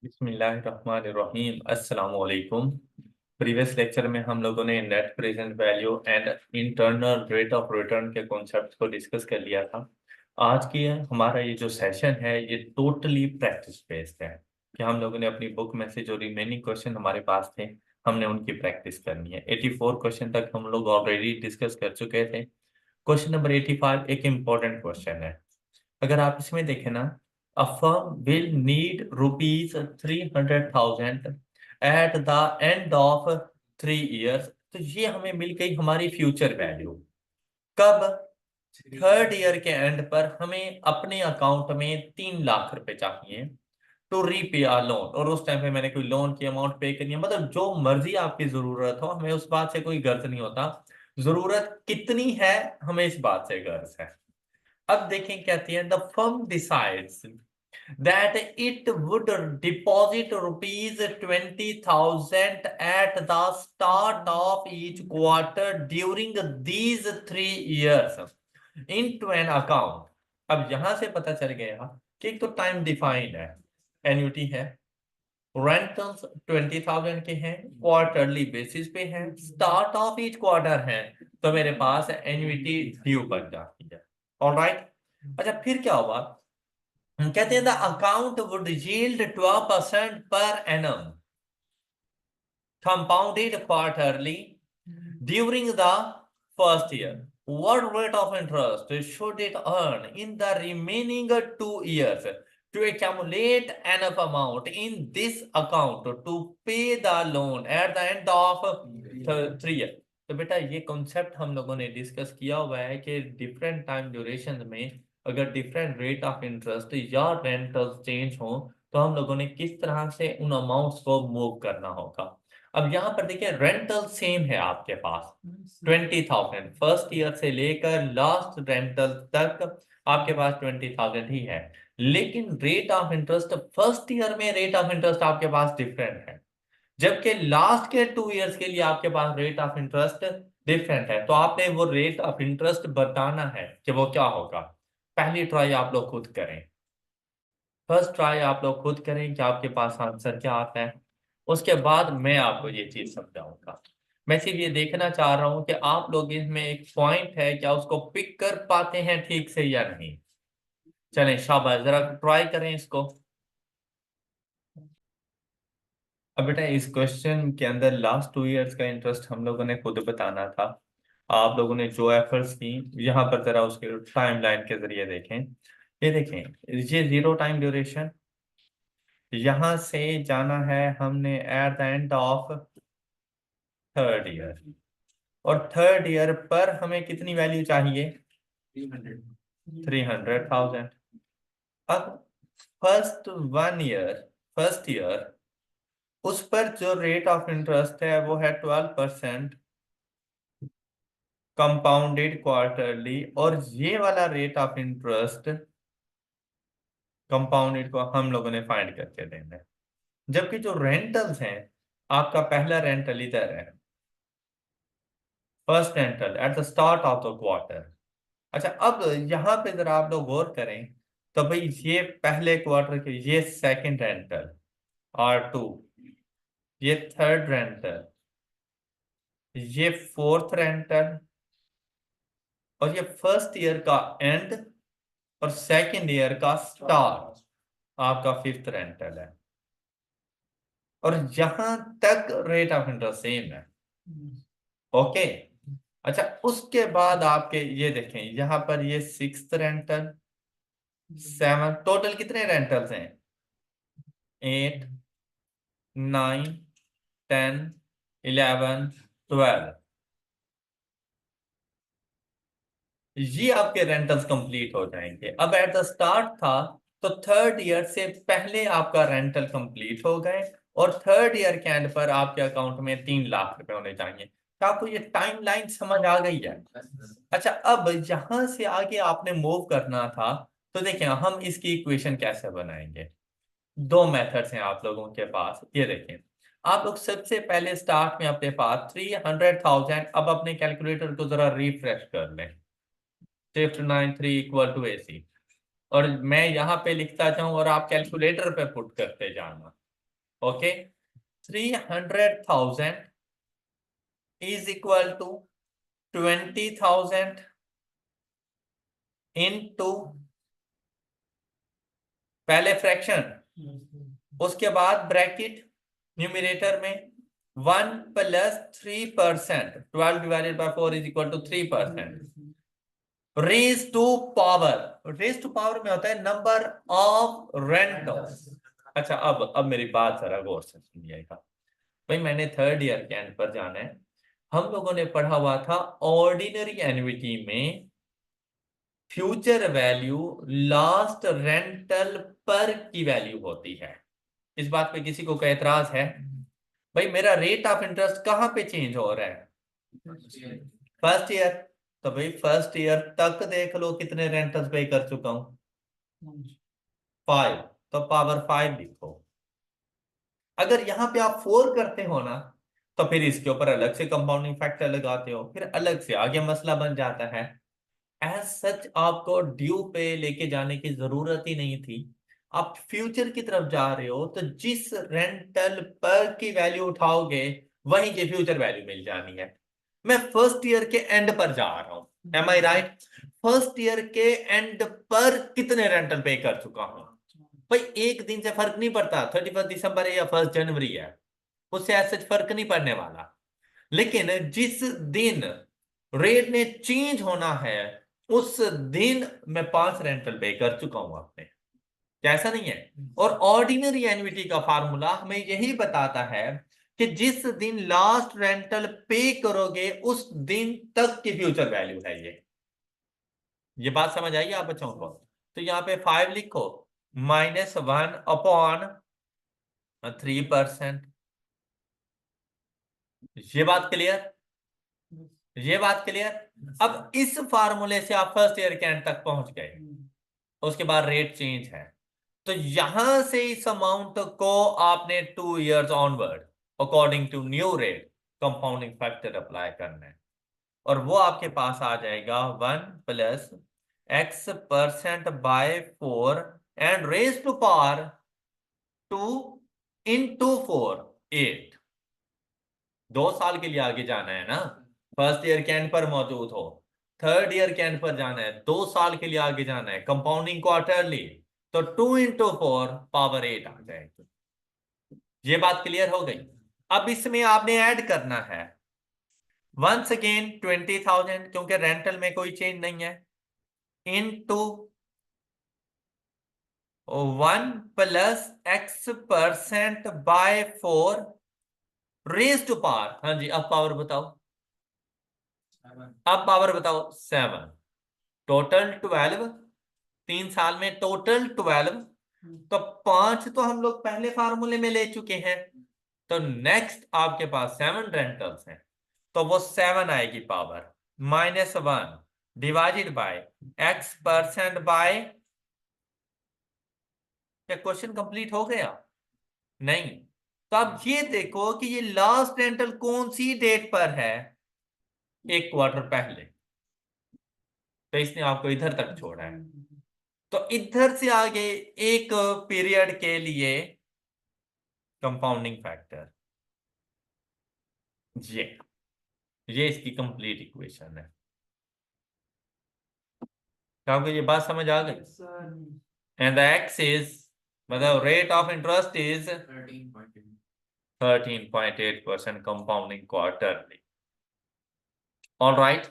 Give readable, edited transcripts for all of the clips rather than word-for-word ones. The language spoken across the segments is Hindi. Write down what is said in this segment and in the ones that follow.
बिस्मिल्लाहिर्रहमानिर्रहीम अस्सलाम वालेकुम। प्रीवियस लेक्चर में हम लोगों ने net present value and internal rate of return के कॉन्सेप्ट को डिस्कस कर लिया था। आज की हमारा ये जो सेशन है ये टोटली प्रैक्टिस बेस्ड है कि हम लोगों ने अपनी बुक में से जो रिमेनिंग क्वेश्चन हमारे पास थे हमने उनकी प्रैक्टिस करनी है। 84 क्वेश्चन तक हम लोग ऑलरेडी डिस्कस कर चुके थे। क्वेश्चन नंबर 85 एक इम्पोर्टेंट क्वेश्चन है। अगर आप इसमें देखें ना, a firm will need rupees 300,000 at the end of 3 years. तो ये हमें मिल गई हमारी फ्यूचर वैल्यू। कब? थर्ड ईयर के एंड पर हमें अपने अकाउंट में 3 लाख रुपए चाहिए टू रीपे आ लोन। और उस टाइम पे मैंने कोई लोन की अमाउंट पे करनी है, मतलब जो मर्जी आपकी जरूरत हो, हमें उस बात से कोई गर्ज नहीं होता। जरूरत कितनी है हमें इस बात से गर्ज है। अब देखें कहती है the firm decides that it would deposit rupees 20,000 at the start of each quarter during these 3 years into an account। अब यहां से पता चल गया कि एक तो टाइम डिफाइंड है, एन्युटी है, रेंटल्स 20,000 के हैं, क्वार्टरली बेसिस पे हैं, स्टार्ट ऑफ ईच क्वार्टर है, तो मेरे पास एन्युटी ड्यू बन जाती है। ऑलराइट। अच्छा, फिर क्या हुआ? कहते हैं the account would yield 12% per annum compounded quarterly during the first year। What rate of interest should it earn in the remaining 2 years to accumulate enough amount in this account to pay the loan at the end of 3 years। तो बेटा ये कॉन्सेप्ट हम लोगों ने डिस्कस किया हुआ है कि डिफरेंट टाइम ड्यूरेशन में अगर डिफरेंट रेट ऑफ इंटरेस्ट या रेंटल्स चेंज हो तो हम लोगों ने किस तरह से उन अमाउंट्स को मूव करना होगा। अब यहां पर देखिए रेंटल सेम है आपके पास 20,000, फर्स्ट ईयर से लेकर लास्ट रेंटल तक आपके पास 20,000 ही है। लेकिन rate of interest first year में रेट ऑफ इंटरेस्ट आपके पास डिफरेंट है, जबकि लास्ट के 2 इयर्स के लिए आपके पास रेट ऑफ इंटरेस्ट डिफरेंट है। तो आपने वो रेट ऑफ इंटरेस्ट बताना है कि वो क्या होगा। पहली ट्राई आप लोग खुद करें, फर्स्ट ट्राई आप लोग खुद करें कि आपके पास आंसर क्या आता है। उसके बाद मैं आपको ये चीज समझाऊंगा। मैं सिर्फ ये देखना चाह रहा हूं कि आप लोग इसमें एक पॉइंट है क्या उसको पिक कर पाते हैं ठीक से या नहीं। चलें शाबाश, जरा ट्राई करें इसको। अब बेटा इस क्वेश्चन के अंदर लास्ट 2 इयर्स का इंटरेस्ट हम लोगों ने खुद बताना था। आप लोगों ने जो एफर्ट्स की यहाँ पर जरा उसके टाइमलाइन के जरिए देखें। ये देखें, ये जीरो टाइम ड्यूरेशन, यहां से जाना है हमने at the end of third year. और थर्ड ईयर पर हमें कितनी वैल्यू चाहिए? 300,000। अब फर्स्ट ईयर उस पर जो रेट ऑफ इंटरेस्ट है वो है 12% कंपाउंडेड क्वार्टरली। और ये वाला रेट ऑफ इंटरेस्ट कंपाउंडेड को हम लोगों ने फाइंड करके देना है। जबकि जो रेंटल्स हैं, आपका पहला रेंटल इधर है, first rental eight the start of the quarter. अच्छा, अब यहां पे जरा आप लोग गौर करें तो भाई ये पहले क्वार्टर के, ये सेकंड रेंटल R2, ये थर्ड रेंटल, ये फोर्थ रेंटल, और ये फर्स्ट ईयर का एंड और सेकंड ईयर का स्टार्ट आपका फिफ्थ रेंटल है। और यहां तक रेट ऑफ इंटरेस्ट सेम है। ओके। अच्छा, उसके बाद आपके ये देखें यहां पर ये सिक्स्थ रेंटल, सेवन, टोटल कितने रेंटल्स हैं? 8, 9, 10, 11, 12। ये आपके रेंटल्स कंप्लीट हो जाएंगे। अब एट द स्टार्ट था तो थर्ड ईयर से पहले आपका रेंटल कंप्लीट हो गए और थर्ड ईयर के एंड पर आपके अकाउंट में 3 लाख रुपए होने चाहिए। क्या आपको ये टाइम लाइन समझ आ गई है? अच्छा, अब यहां से आगे आपने मूव करना था। तो देखें हम इसकी इक्वेशन कैसे बनाएंगे। दो मेथड्स हैं आप लोगों के पास, ये देखें। आप लोग सबसे पहले स्टार्ट में अपने पास 300,000, अब अपने कैलकुलेटर को जरा रिफ्रेश कर लें। Shift 93 equal to AC। और मैं यहाँ पे लिखता जाऊं और आप कैलकुलेटर पे पुट करते जाना। Okay, 300,000 is equal to 20,000 into पहले फ्रैक्शन, उसके बाद ब्रैकेट न्यूमरेटर में 1 plus 3%, 12 divided by 4 is equal to 3%, raise to power, raise to power में होता है नंबर ऑफ रेंटल्स। अच्छा, अब मेरी बात जरा गौर से सुनिएगा भाई, मैंने थर्ड ईयर के एंड पर जाना है। हम लोगों ने पढ़ा हुआ था ऑर्डिनरी एन्युटी में फ्यूचर वैल्यू लास्ट रेंटल पर की वैल्यू होती है। इस बात पे किसी को कोई एतराज है? भाई मेरा रेट ऑफ इंटरेस्ट कहाँ पे चेंज हो रहा है? First year. तो भाई फर्स्ट ईयर तक देख लो कितने रेंटल्स पे कर चुका हूं, 5, तो पावर 5 लिखो। अगर यहाँ पे आप 4 करते हो ना, तो फिर इसके ऊपर अलग से कंपाउंडिंग फैक्टर लगाते हो, फिर अलग से आगे मसला बन जाता है। एज सच आपको ड्यू पे लेके जाने की जरूरत ही नहीं थी। आप फ्यूचर की तरफ जा रहे हो, तो जिस रेंटल पर की वैल्यू उठाओगे वहीं की फ्यूचर वैल्यू मिल जानी है। मैं फर्स्ट ईयर के एंड पर जा रहा हूं, एम आई राइट? फर्स्ट ईयर के एंड पर कितने रेंटल पे कर चुका हूं? भाई एक दिन से फर्क नहीं पड़ता, 31 दिसंबर है या 1 जनवरी है, उससे ऐसे फर्क नहीं पड़ने वाला। लेकिन जिस दिन रेट ने चेंज होना है, उस दिन मैं 5 रेंटल पे कर चुका हूं अपने। क्या ऐसा नहीं है? और ऑर्डिनरी एन्युटी का फार्मूला हमें यही बताता है कि जिस दिन लास्ट रेंटल पे करोगे उस दिन तक की फ्यूचर वैल्यू है ये बात समझ आई आप बच्चों को? तो यहाँ पे 5 लिखो, -1/3%। ये बात क्लियर? ये बात क्लियर? अब इस फार्मूले से आप फर्स्ट ईयर के एंड तक पहुंच गए, उसके बाद रेट चेंज है, तो यहां से इस अमाउंट को आपने 2 years onward according to new rate compounding factor apply करना है, और वो आपके पास आ जाएगा 1 plus x% by 4 and raise to power 2 into 4, 8। 2 साल के लिए आगे जाना है ना, फर्स्ट ईयर के एंड पर मौजूद हो, थर्ड ईयर के एंड पर जाना है, 2 साल के लिए आगे जाना है, कंपाउंडिंग क्वार्टरली, तो 2 इंटू 4 पावर 8 आ जाएगी। ये बात क्लियर हो गई? अब इसमें आपने ऐड करना है वंस अगेन 20,000, क्योंकि रेंटल में कोई चेंज नहीं है, इनटू 1 प्लस x%बाय 4 रेज टू पावर, हाँ जी अब पावर बताओ, अब पावर बताओ 7, टोटल 12, 3 साल में टोटल 12, तो 5 तो हम लोग पहले फार्मूले में ले चुके हैं, तो नेक्स्ट आपके पास 7 रेंटल्स हैं, तो वो 7 आएगी पावर -1 डिवाइडेड बाय x%बाय, क्या क्वेश्चन कंप्लीट हो गया? नहीं। तो अब ये देखो कि ये लास्ट रेंटल कौन सी डेट पर है, 1 क्वार्टर पहले, तो इसने आपको इधर तक छोड़ा है, तो इधर से आगे एक पीरियड के लिए कंपाउंडिंग फैक्टर, ये इसकी कंप्लीट इक्वेशन है। क्या आपको ये बात समझ आ गई? एंड द एक्स इज, मतलब rate of interest is 13.8% compounding quarterly. All right,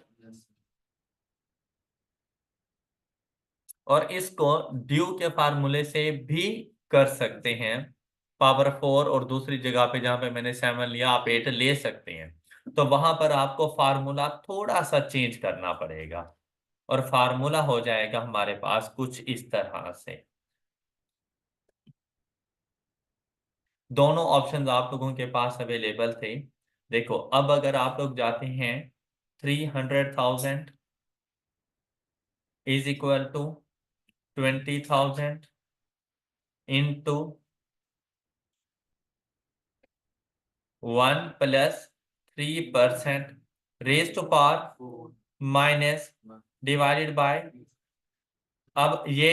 और इसको ड्यू के फार्मूले से भी कर सकते हैं, पावर 4, और दूसरी जगह पे जहां पे मैंने 7 लिया आप 8 ले सकते हैं, तो वहां पर आपको फार्मूला थोड़ा सा चेंज करना पड़ेगा, और फार्मूला हो जाएगा हमारे पास कुछ इस तरह से। दोनों ऑप्शंस आप लोगों के पास अवेलेबल थे। देखो अब अगर आप लोग जाते हैं, 300,000 is equal to 20,000 into 1 plus 3% raise to power minus divided by, अब ये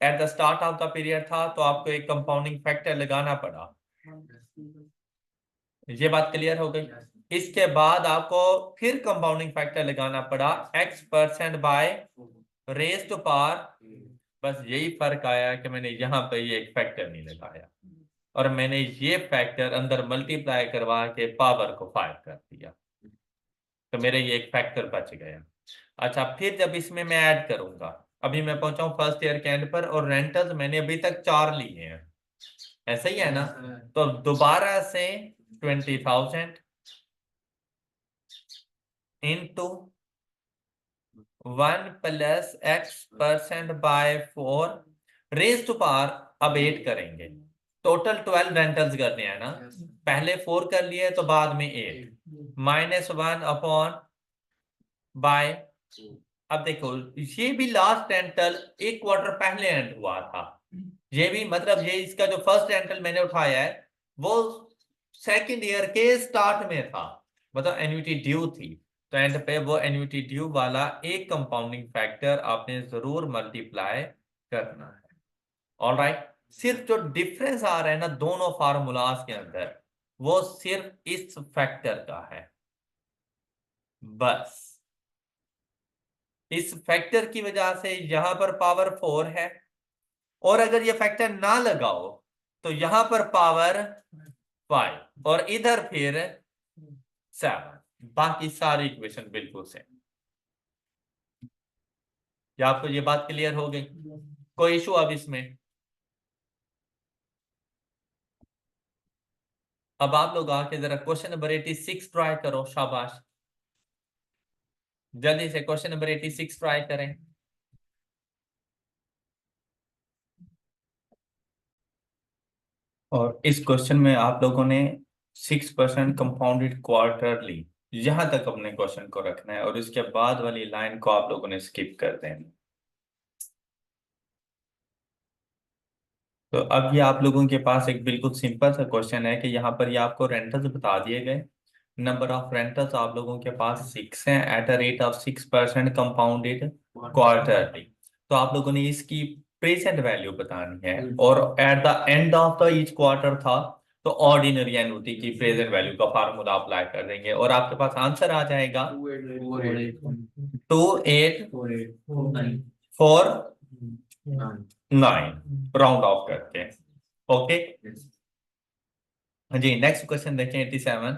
at the start of the period था तो आपको एक कंपाउंडिंग फैक्टर लगाना पड़ा, ये बात क्लियर हो गई। इसके बाद आपको फिर कंपाउंडिंग फैक्टर लगाना पड़ा x% by raise to power. बस यही फर्क आया कि मैंने यहाँ पे ये एक फैक्टर नहीं लगाया और मैंने ये फैक्टर अंदर मल्टीप्लाई करवा के पावर को 5 कर दिया, तो मेरे ये एक फैक्टर बच गया। अच्छा, फिर जब इसमें मैं ऐड करूंगा, अभी मैं पहुंचा हूं फर्स्ट ईयर के एंड पर और रेंटल्स मैंने अभी तक 4 लिए हैं, ऐसा ही है ना? तो दोबारा से 20,000 into 1 plus x% by 4 raise to power. अब 8 करेंगे, टोटल 12 रेंटल्स करने हैं ना, पहले 4 कर लिए तो बाद में 8 -1 अपॉन बाय। अब देखो, ये भी लास्ट रेंटल एक क्वार्टर पहले एंड हुआ था, ये भी मतलब ये इसका जो फर्स्ट रेंटल मैंने उठाया है वो सेकंड ईयर के स्टार्ट में था, मतलब एन्युटी ड्यू थी, तो एंड पे वो एन्युटी ड्यू वाला एक कंपाउंडिंग फैक्टर आपने जरूर मल्टीप्लाई करना है। ऑलराइट, सिर्फ जो डिफरेंस आ रहा है ना दोनों फार्मूलाज के अंदर, वो सिर्फ इस फैक्टर का है, बस इस फैक्टर की वजह से यहां पर पावर 4 है, और अगर ये फैक्टर ना लगाओ तो यहां पर पावर 5 और इधर फिर 7। बाकी सारी इक्वेशन बिल्कुल सेम। क्या आपको ये बात क्लियर हो गई? कोई इशू अब इसमें? अब आप लोग आके जरा क्वेश्चन नंबर 86 ट्राई करो, शाबाश, जल्दी से क्वेश्चन नंबर 86 ट्राई करें। और इस क्वेश्चन में आप लोगों ने 6% कंपाउंडेड क्वार्टरली, यहां तक अपने क्वेश्चन को रखना है और इसके बाद वाली लाइन को आप लोगों ने स्किप कर देना। तो अब ये आप लोगों के पास एक बिल्कुल सिंपल सा क्वेश्चन है कि यहाँ पर ये आपको रेंटल्स बता दिए गए, नंबर ऑफ रेंटल्स आप लोगों के पास 6 हैं at a rate of 6% compounded quarterly. तो आप लोगों ने इसकी प्रेजेंट वैल्यू बतानी है और at the end of the each quarter था तो ऑर्डिनरी एन्युटी की प्रेजेंट वैल्यू का फार्मूला अप्लाई कर देंगे और आपके पास आंसर आ जाएगा 2849 राउंड ऑफ करके। ओके जी, नेक्स्ट क्वेश्चन देखें 87।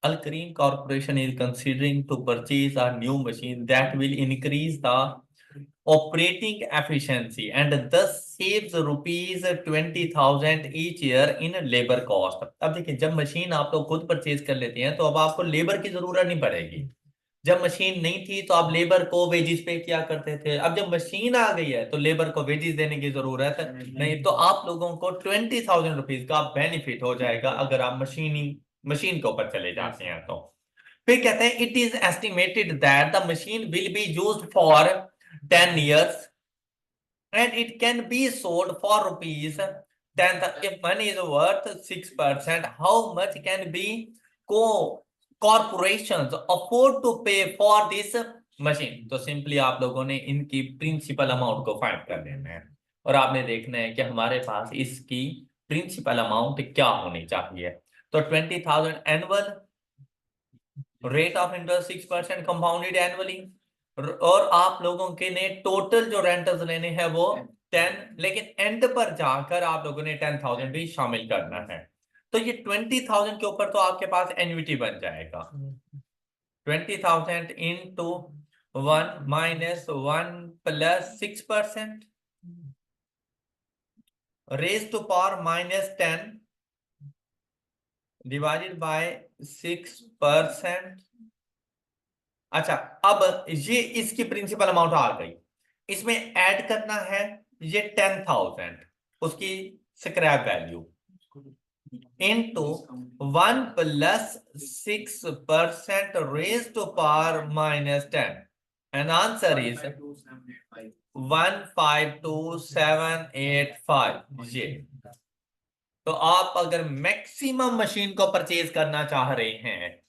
Alkene Corporation is considering to purchase a new machine that will increase the operating efficiency and thus saves rupees 20,000 each year in labor cost। अब देखिए, जब मशीन आप लोग खुद परचेज कर लेते हैं तो अब आपको लेबर की जरूरत नहीं पड़ेगी। जब मशीन नहीं थी तो आप लेबर को वेजिस पे किया करते थे, अब जब मशीन आ गई है तो लेबर को वेजिस देने की जरूरत नहीं, तो आप लोगों को 20,000 रुपीज का बेनिफिट हो जाएगा अगर आप मशीन के ऊपर चले जाते हैं तो। फिर कहते हैं it is estimated that the machine will be used for 10 years and it can be sold for rupees 10, if money is worth 6%, how much can be corporations afford to pay for this machine? तो सिंपली आप लोगों ने इनकी प्रिंसिपल अमाउंट को फाइंड कर लेना है और आपने देखना है कि हमारे पास इसकी प्रिंसिपल अमाउंट क्या होनी चाहिए। तो 20,000 annual, rate of interest 6% compounded annually, और आप लोगों के ने टोटल जो रेंटल्स लेने हैं वो 10, लेकिन एंड पर जाकर आप लोगों ने 10,000 भी शामिल करना है। तो ये 20,000 के ऊपर तो आपके पास एन्युटी बन जाएगा, 20,000 into 1 - 1 plus 6% raise to power -10 divided by 6%। अच्छा, अब ये इसकी प्रिंसिपल अमाउंट आ गई, इसमें ऐड करना है ये 10,000 उसकी scrap value into 1 plus 6% raise to power -10 and answer is 152785। ये तो आप अगर मैक्सिमम मशीन को परचेज करना चाह रहे हैं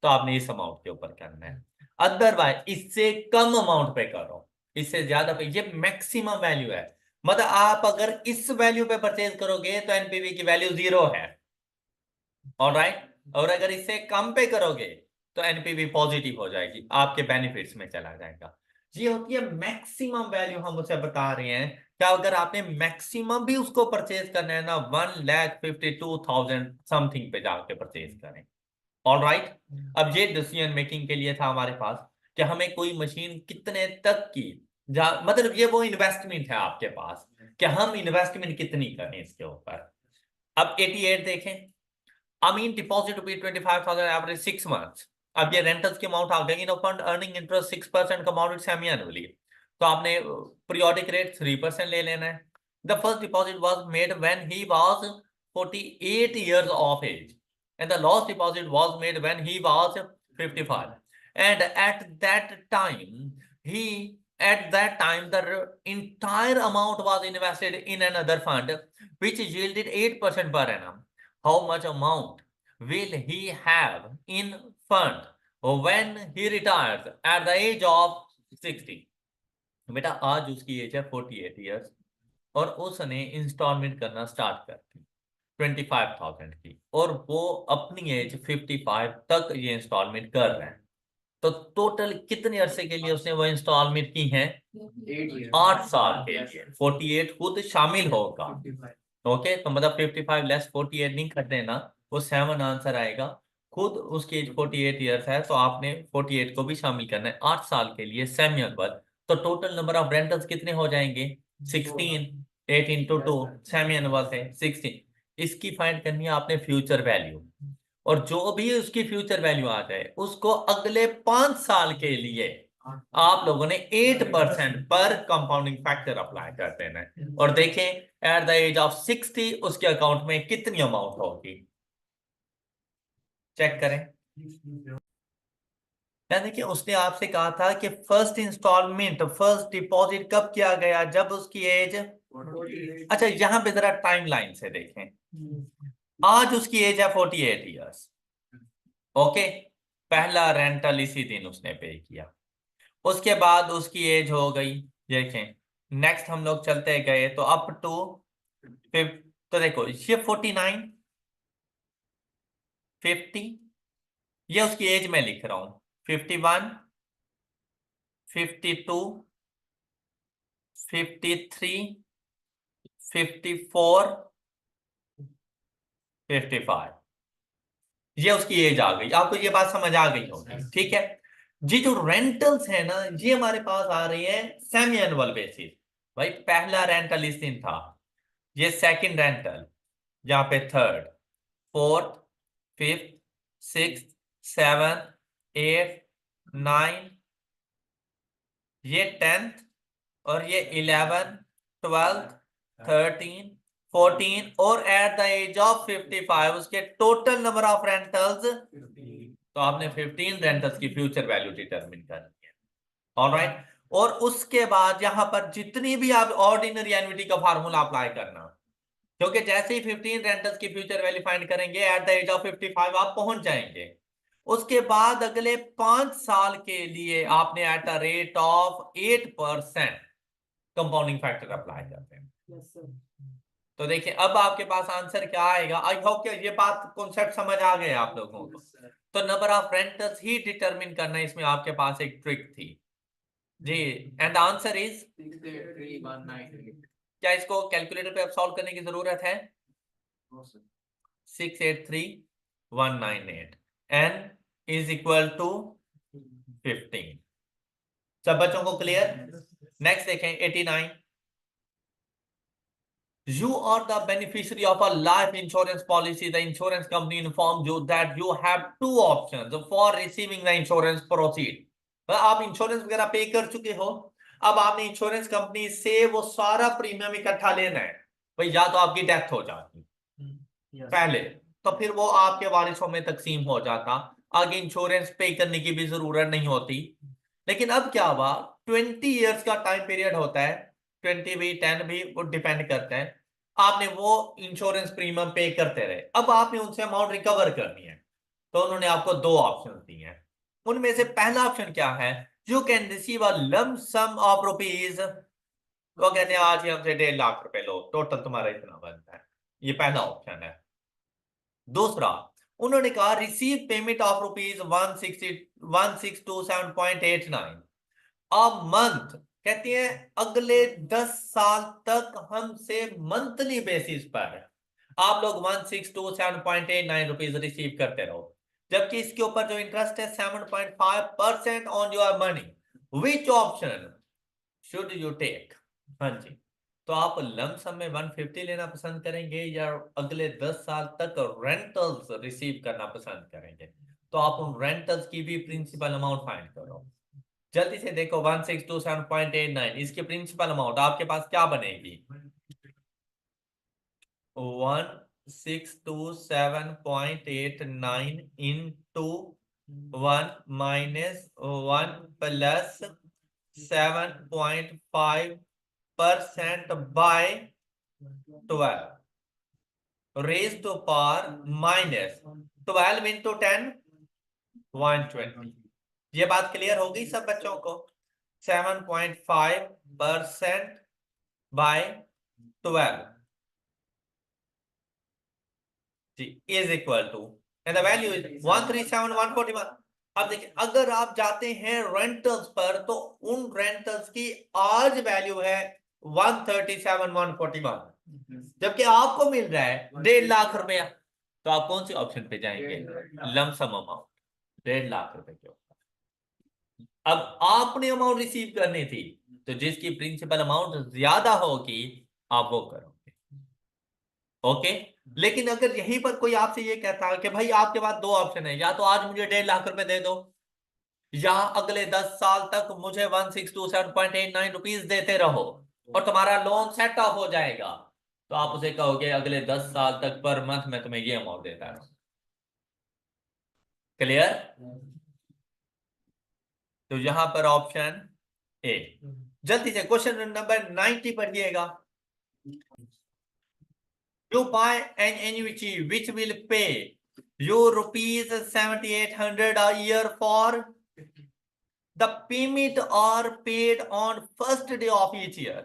तो आपने इस अमाउंट के ऊपर करना है, अदरवाइज इससे कम अमाउंट पे करो, इससे ज्यादा पे, ये मैक्सिमम वैल्यू है। मतलब आप अगर इस वैल्यू पे परचेज करोगे तो एनपीवी की वैल्यू 0 है, ऑलराइट। और अगर इससे कम पे करोगे तो एनपीवी पॉजिटिव हो जाएगी, आपके बेनिफिट्स में चला जाएगा। ये होती है मैक्सिमम वैल्यू, हम उसे बता रहे हैं। क्या अगर आपने मैक्सिमम भी उसको परचेज करना है ना, 1,52,000 समथिंग पे जाके परचेज करें, ऑलराइट। अब ये डिसीजन मेकिंग के लिए था हमारे पास कि हमें कोई मशीन कितने तक की, मतलब ये वो इन्वेस्टमेंट है आपके पास कि हम इन्वेस्टमेंट कितनी करें इसके ऊपर। अब 88 देखें। I mean, deposit to be 25,000 average 6 months. अब ये रेंटल्स की अमाउंट आ गई, in fund earning interest 6% compounded semi annually. तो आपने पीरियोडिक रेट 3% ले लेना है। The first deposit was made when he was 48 years of age and the last deposit was made when he was 55, and at that time the entire amount was invested in another fund which yielded 8% per annum. How much amount will he have in fund when he retires at the age of 60? बेटा आज उसकी एज है 48 ईयर्स और उसने इंस्टॉलमेंट करना स्टार्ट कर दी 25,000 की, और वो अपनी एज 55 तक ये इंस्टॉलमेंट कर रहे हैं। तो टोटल कितने अरसे के लिए उसने वो इंस्टॉलमेंट की है? 8 साल के लिए। 48 खुद शामिल होगा। ओके, तो मतलब 55 लेस 48 नहीं कर देना, वो 7 आंसर आएगा। खुद उसकी एज 48 ईयर्स है, तो आपने 48 को भी शामिल करना है 8 साल के लिए सेमी एनुअल। तो टोटल नंबर ऑफ रेंटल्स कितने हो जाएंगे? 16। 8 इंटू 2, सेमी एनुअल है 16। इसकी फाइंड करनी है आपने फ्यूचर वैल्यू, और जो भी उसकी फ्यूचर वैल्यू आ जाए उसको अगले 5 साल के लिए आप लोगों ने 8% पर कंपाउंडिंग फैक्टर अप्लाई कर देना है। और देखें एट द एज ऑफ 60 उसके अकाउंट में कितनी अमाउंट होगी, चेक करें। यानी कि उसने आपसे कहा था कि फर्स्ट इंस्टॉलमेंट, फर्स्ट डिपॉजिट कब किया गया? जब उसकी एज, अच्छा यहां पे जरा टाइम लाइन से देखें। आज उसकी एज है 48 ईयर्स। ओके, पहला रेंटल इसी दिन उसने पे किया। उसके बाद उसकी एज हो गई, देखें नेक्स्ट हम लोग चलते गए तो अप टू, तो देखो ये 49, 50, ये उसकी एज में लिख रहा हूं, 51, 52, 53, 54, 55, ये उसकी एज आ गई। आपको ये बात समझ आ गई होगी, ठीक है। ये जो रेंटल्स है ना, ये हमारे पास आ रही है सेमी एनुअल बेसिस। भाई पहला रेंटल इस दिन था, ये सेकंड रेंटल, यहाँ पे third, fourth, fifth, six, seven, eight, nine, ये 10th, और ये 11, 12, 13, 14, और एट द एज ऑफ 55 उसके टोटल नंबर ऑफ रेंटल्स, तो आपने 15 रेंटल्स की फ्यूचर वैल्यू डिटरमिन करनी है, ऑलराइट। और उसके बाद यहां पर जितनी भी आप ऑर्डिनरी एन्युटी का फार्मूला अप्लाई करना, क्योंकि जैसे ही 15 रेंटल्स की फ्यूचर वैल्यू फाइंड करेंगे एट द एज ऑफ 55 आप पहुंच जाएंगे। उसके बाद अगले 5 साल के लिए आपने at the rate of 8% compounding factor apply करते हैं। तो देखिए अब आपके पास आंसर क्या आएगा। आई होप कि ये बात कॉन्सेप्ट समझ आ गए आप लोगों को। तो number of rentals he determine करना, इसमें आपके पास एक ट्रिक थी जी। एंड आंसर इज, क्या इसको कैलकुलेटर पे अब सॉल्व करने की जरूरत है? 683198, n इज इक्वल टू 15। सब बच्चों को क्लियर? नेक्स्ट देखें 89। You are the beneficiary of a life insurance policy. The insurance company informs you that you have two options for receiving the insurance proceed. आप इंश्योरेंस वगैरह पे कर चुके हो, अब आपने इंश्योरेंस कंपनी से वो सारा प्रीमियम इकट्ठा लेना है। भाई या तो आपकी डेथ हो जाती पहले, तो फिर वो आपके वारिसों में तकसीम हो जाता, आगे इंश्योरेंस पे करने की भी जरूरत नहीं होती। लेकिन अब क्या हुआ, 20 ईयर्स का टाइम पीरियड होता है, 20 भी 10 भी, वो डिपेंड करता है। आपने वो इंश्योरेंस प्रीमियम पे करते रहे, अब आपने उनसे अमाउंट रिकवर करनी है, तो उन्होंने आपको दो ऑप्शन दिए हैं। उनमें से पहला ऑप्शन क्या है? You can receive a lump sum of rupees वो कहते हैं आज ही हमसे 1.5 लाख लो, टोटल तुम्हारा इतना बनता है। ये पहला ऑप्शन है। दूसरा, उन्होंने कहा receive payment of rupees 1627.89 a month. कहती है अगले 10 साल तक हमसे मंथली बेसिस पर आप लोग 1627.89 रुपीज रिसीव करते रहो, जबकि इसके ऊपर जो इंटरेस्ट है 7.5% on your money. Which option should you take? हाँ जी, तो आप लमसम में 150 लेना पसंद करेंगे या अगले 10 साल तक रेंटल्स रिसीव करना पसंद करेंगे? तो आप उन रेंटल्स की भी प्रिंसिपल अमाउंट फाइंड करो। जल्दी से देखो, 1627.89 इसकी प्रिंसिपल अमाउंट आपके पास क्या बनेगी? 1627.89 into 1 - 1 + 7.5% by 12 raise to power -12 into 10 120। ये बात क्लियर हो गई सब बच्चों को? 7.5% by 12 is equal to, and the value is 137,141। अब देखिए, अगर आप जाते हैं रेंटल्स पर तो उन रेंटल्स की आज वैल्यू है 137,141, जबकि आपको मिल रहा है 1.5 लाख रुपया। तो आप कौन सी ऑप्शन पे जाएंगे? लमसम अमाउंट 1.5 लाख रुपए के ऊपर। अब आपने अमाउंट रिसीव करनी थी, तो जिसकी प्रिंसिपल अमाउंट ज्यादा होगी आप वो करोगे। ओके। लेकिन अगर यहीं पर कोई आपसे ये कहता है कि भाई आपके पास दो ऑप्शन है, या तो आज मुझे 1.5 लाख रुपए दे दो, या अगले 10 साल तक मुझे 1627.89 रुपीज देते रहो और तुम्हारा लोन सेट ऑफ हो जाएगा, तो आप उसे कहोगे अगले 10 साल तक पर मंथ में तुम्हें ये अमाउंट देता रहूं। क्लियर? तो यहां पर ऑप्शन ए। जल्दी से क्वेश्चन नंबर 90 पढ़िएगा। You buy an annuity which will pay you rupees 7,800 a year for the payment are paid on first day of each year.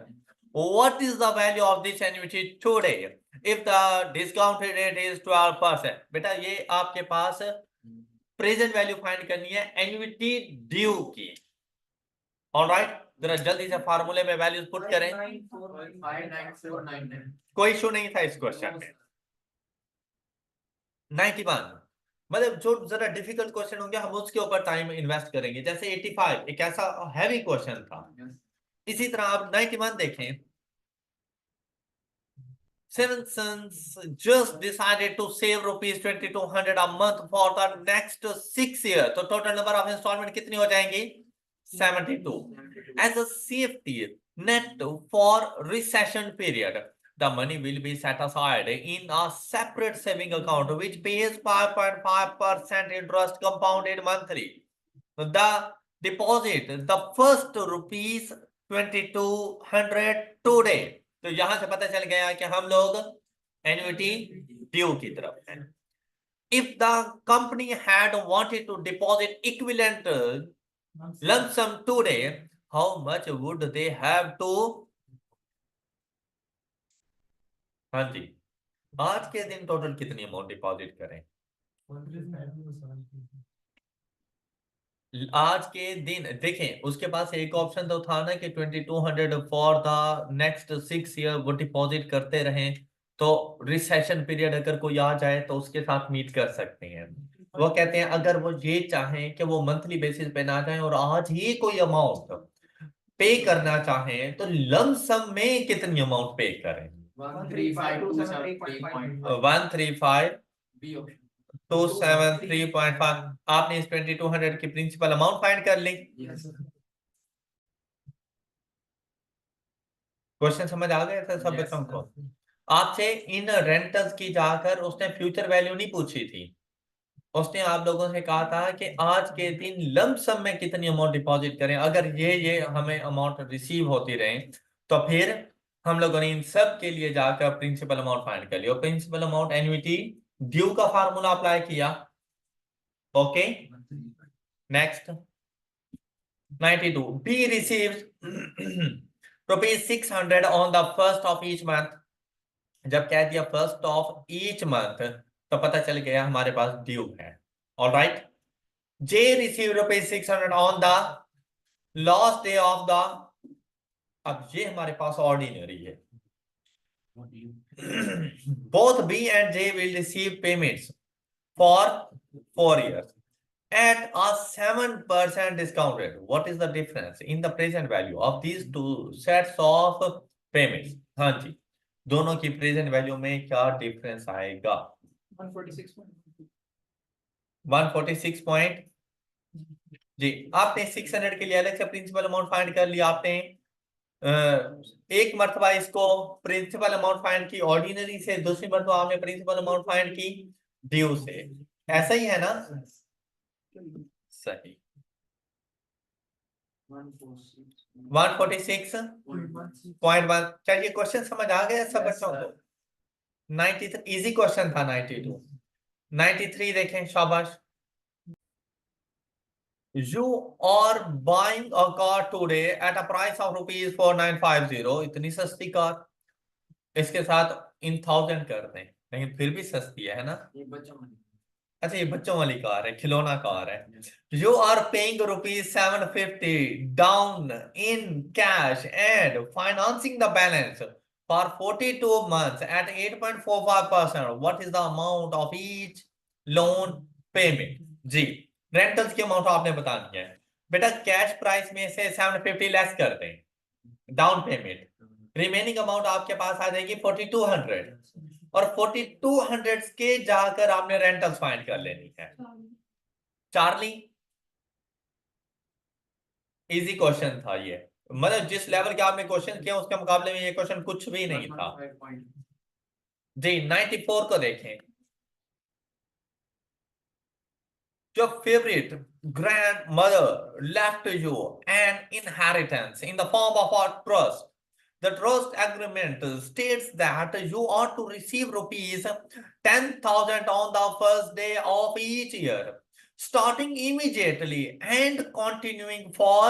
What is the value of this annuity today if the discounted rate is 12%? बेटा ये आपके पास प्रेजेंट वैल्यू फाइंड करनी है एन्युटी ड्यू की। ऑलराइट, जरा जल्दी से फार्मूले में वैल्यूज पुट करें। कोई इशू नहीं था इस क्वेश्चन में। 91, मतलब जो जरा डिफिकल्ट क्वेश्चन होंगे हम उसके ऊपर टाइम इन्वेस्ट करेंगे। जैसे 85 एक ऐसा हैवी क्वेश्चन था। इसी तरह आप 91 देखें। Seven sons just decided to save rupees 2,200 a month for the next 6 years. तो टोटल नंबर ऑफ इंस्टॉलमेंट कितनी हो जाएंगी? 72 as a safety net for recession period. The money will be set aside in a separate saving account which pays 5.5% interest compounded monthly. The deposit the first rupees 2,200 today. तो यहां से पता चल गया कि हम लोग एन्युटी ड्यू की तरफ हैं। If the company had wanted to deposit equivalent lump sum today, how much would they have to? हाँ जी, आज के दिन टोटल कितनी अमाउंट डिपॉजिट करें? आज के दिन देखें, उसके पास एक ऑप्शन तो था ना कि 2,200 फॉर द नेक्स्ट 6 ईयर वो डिपॉजिट करते रहें, तो रिसेशन पीरियड अगर कोई आ जाए तो उसके साथ मीट कर सकते हैं। वो कहते हैं अगर वो ये चाहें कि वो मंथली बेसिस पे ना जाए और आज ही कोई अमाउंट पे करना चाहें, तो लमसम में कितनी अमाउंट पे करें? 135,273.5। आपने इस 2,200 की प्रिंसिपल अमाउंट फाइंड कर ली। क्वेश्चन समझ आ गया था सब बच्चों को? आपसे इन रेंटल्स की जाकर उसने फ्यूचर वैल्यू नहीं पूछी थी, उसने आप लोगों से कहा था कि आज के दिन लमसम में कितनी अमाउंट डिपॉजिट करें, अगर ये हमें अमाउंट रिसीव होती रहे, तो फिर हम लोगों ने इन सब के लिए जाकर प्रिंसिपल अमाउंट फाइंड कर लिया। प्रिंसिपल अमाउंट एन्युटी ड्यू का फार्मूला अप्लाई किया। Okay, next 92 B receives ₹600 on the first of each month. जब कह दिया फर्स्ट ऑफ ईच मंथ तो पता चल गया हमारे पास ड्यू है। Alright, J receive ₹600 on the last day of the, अब ये हमारे पास ऑर्डिनरी है। both B and J will receive payments for 4 years at a 7% discount rate. What is the difference in the present value of these two sets of payments? हाँ जी, दोनों की प्रेजेंट वैल्यू में क्या डिफरेंस आएगा? 146 पॉइंट जी। आपने 600 के लिए अलग से प्रिंसिपल अमाउंट फाइंड कर लिया। आपने एक मरतबा इसको प्रिंसिपल अमाउंट फाइंड की ऑर्डिनरी से, दूसरी मरतबा आपने प्रिंसिपल अमाउंट फाइंड की ड्यू से। ऐसा ही है ना? सही। 146.1। चलिए क्वेश्चन समझ आ गया सब बच्चों को? 93 इजी क्वेश्चन था। 92 93 देखें, शाबाश। You are buying a car today at a price of ₹4950। इतनी सस्ती कार, इसके साथ इन 1000 कर दें, लेकिन फिर भी सस्ती है ना? अच्छा, ये बच्चों वाली कार है, खिलौना कार है। You are paying ₹750 down in cash and financing the balance for 42 months at 8.45%. What is the amount of each loan payment? जी, रेंटल्स की अमाउंट आपने बतानी है। बेटा कैश प्राइस में से 750 लेस कर दें, डाउन पेमेंट, रिमेनिंग अमाउंट आपके पास आ जाएगी 4200, और 4200 के जाकर आपने रेंटल्स फाइंड कर लेनी है। चार्ली, इजी क्वेश्चन था ये, मतलब जिस लेवल के आपने क्वेश्चन किया उसके मुकाबले में ये क्वेश्चन कुछ भी नहीं था जी। 94 को देखें। Your favorite grandmother left you an inheritance in the form of a trust. The trust agreement states that you are to receive ₹10,000 on the first day of each year, starting immediately and continuing for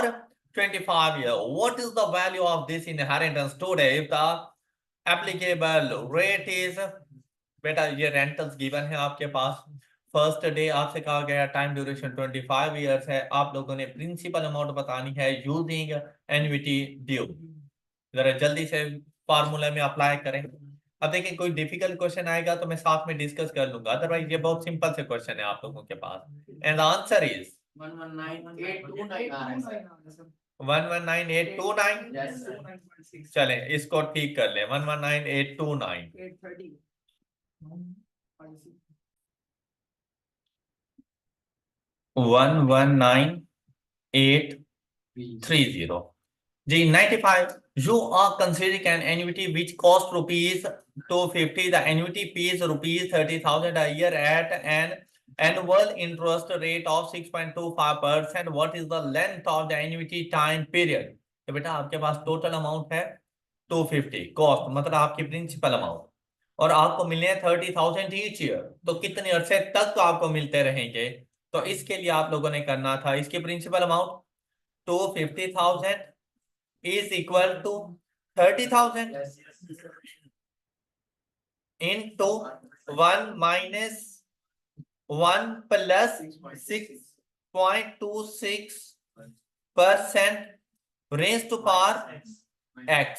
25 years. What is the value of this inheritance today if the applicable rate is? बेटा ये रेंटल्स गिवन है आपके पास। फर्स्ट डे आपसे कहा गया टाइम ड्यूरेशन 25 इयर्स है। आप लोगों ने प्रिंसिपल अमाउंट बतानी है यूजिंग एन्युटी ड्यू। जरा जल्दी से फार्मूला में अप्लाई करें। अब देखिए कोई डिफिकल्ट क्वेश्चन आएगा तो मैं साथ में डिस्कस कर लूंगा, अदरवाइज ये बहुत सिंपल से क्वेश्चन है आप लोगों के पास। And the answer is 119829। चलें इसको ठीक कर लें, 119829। 119830 जी। 95, you are considering an annuity which cost ₹250. The annuity pays ₹30,000 a year at an annual interest rate of 6.25%. What is the length of the annuity time period? तो बेटा आपके पास टोटल अमाउंट है 250, कॉस्ट मतलब आपकी प्रिंसिपल अमाउंट, और आपको मिलने हैं 30,000 ईच ईयर। तो कितने अरसे तक आपको मिलते रहेंगे? तो इसके लिए आप लोगों ने करना था, इसकी principal amount 250,000 is equal to 30,000 into 1 minus 1 plus 6.26% raised to power x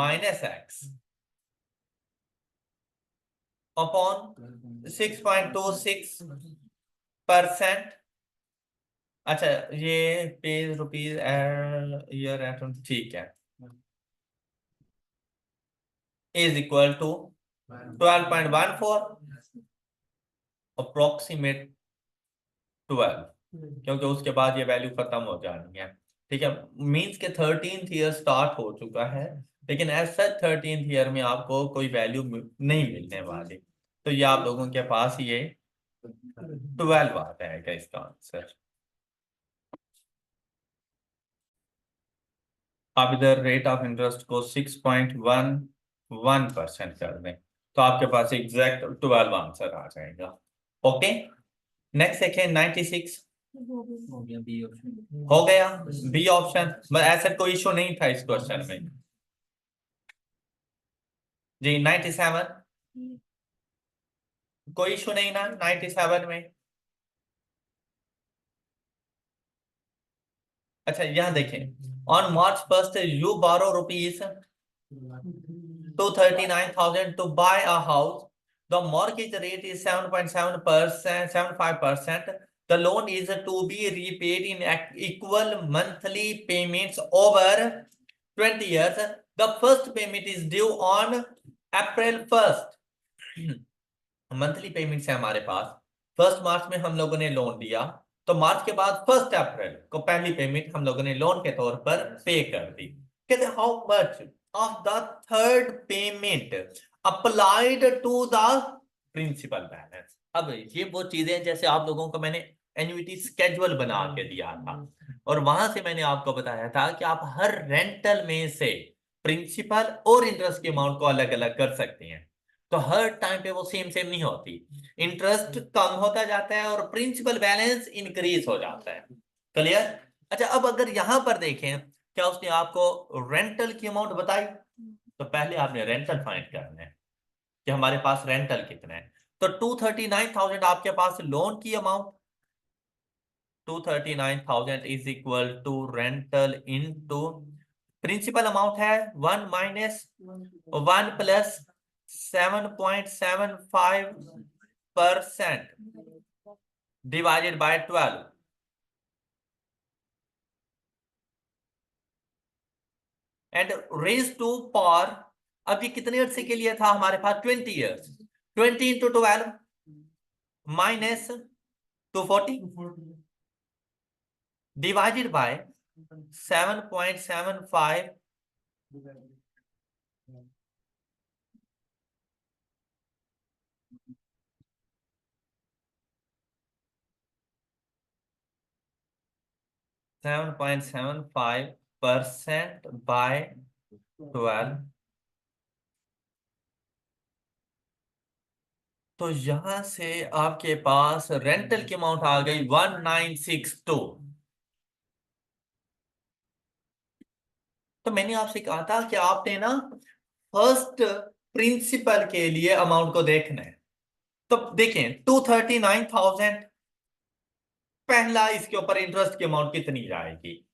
minus x upon 6.26%। अच्छा ये पेज रुपीज ईयर ठीक है, इज इक्वल टू 12.14 अप्रोक्सीमेट 12, क्योंकि उसके बाद ये वैल्यू खत्म हो जानी है। ठीक है, मींस के 13th ईयर स्टार्ट हो चुका है, लेकिन एज सच 13th ईयर में आपको कोई वैल्यू नहीं मिलने वाली। तो ये आप लोगों के पास ये 12 आ जाएगा इसका आंसर। आप इधर रेट ऑफ इंटरेस्ट को 6.11% कर दें तो आपके पास एग्जैक्ट 12 आंसर आ जाएगा। ओके, नेक्स्ट देखें 96। हो गया बी ऑप्शन। ऐसा कोई इशू नहीं था इस क्वेश्चन में जी। 97 कोई इशू नहीं ना 97 में। अच्छा यहाँ देखें, on March 1st you borrow rupees 239,000 to buy a house. The mortgage rate is 7.7%, 75%. The loan is to be repaid in equal monthly payments over 20 years. The first payment is due on April 1st. Monthly payments है हमारे पास। 1 मार्च में हम लोगों ने लोन दिया, तो मार्च के बाद 1 अप्रैल को पहली पेमेंट हम लोगों ने लोन के तौर पर पे कर दी। कहते how much of the third payment applied to the principal balance. अब ये वो चीजें जैसे आप लोगों को मैंने एन्युइटी स्केड्यूल बना के दिया था, और वहां से मैंने आपको बताया था कि आप हर रेंटल में से प्रिंसिपल और इंटरेस्ट के अमाउंट को अलग अलग कर सकते हैं। तो हर टाइम पे वो सेम सेम नहीं होती, इंटरेस्ट कम होता जाता है और प्रिंसिपल बैलेंस इंक्रीज हो जाता है। क्लियर? अच्छा अब अगर यहां पर देखें, क्या उसने आपको रेंटल की अमाउंट बताई? तो पहले आपने रेंटल फाइंड करना है कि हमारे पास रेंटल कितना है। तो 239,000 आपके पास लोन की amount, 239,000 is equal to rental into principal amount है 1 - 1 + 7.75% divided by 12 and raise to power. अब ये कितने अर्से के लिए था हमारे पास? 20 ईयर्स। 20 × 12 -240 divided by 7.75 7.75% by 12। तो यहां से आपके पास रेंटल की अमाउंट आ गई 1962। तो मैंने आपसे कहा था कि आपने ना फर्स्ट प्रिंसिपल के लिए अमाउंट को देखना है। तो देखें 239,000, पहला इसके ऊपर इंटरेस्ट की अमाउंट कितनी जाएगी?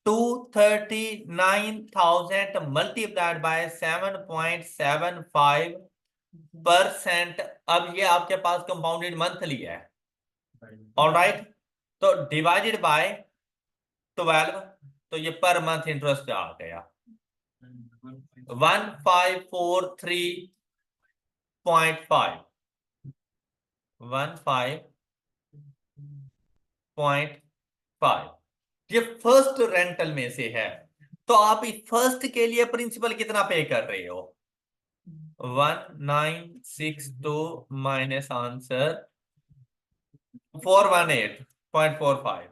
239,000 मल्टीप्लाइड बाय 7.75%। अब ये आपके पास कंपाउंडेड मंथली है, ऑलराइट। तो डिवाइडेड बाय 12, तो ये पर मंथ इंटरेस्ट आ गया 1543.5, 15.5। ये फर्स्ट रेंटल में से है। तो आप इस फर्स्ट के लिए प्रिंसिपल कितना पे कर रहे हो? 1962 माइनस आंसर 418.45।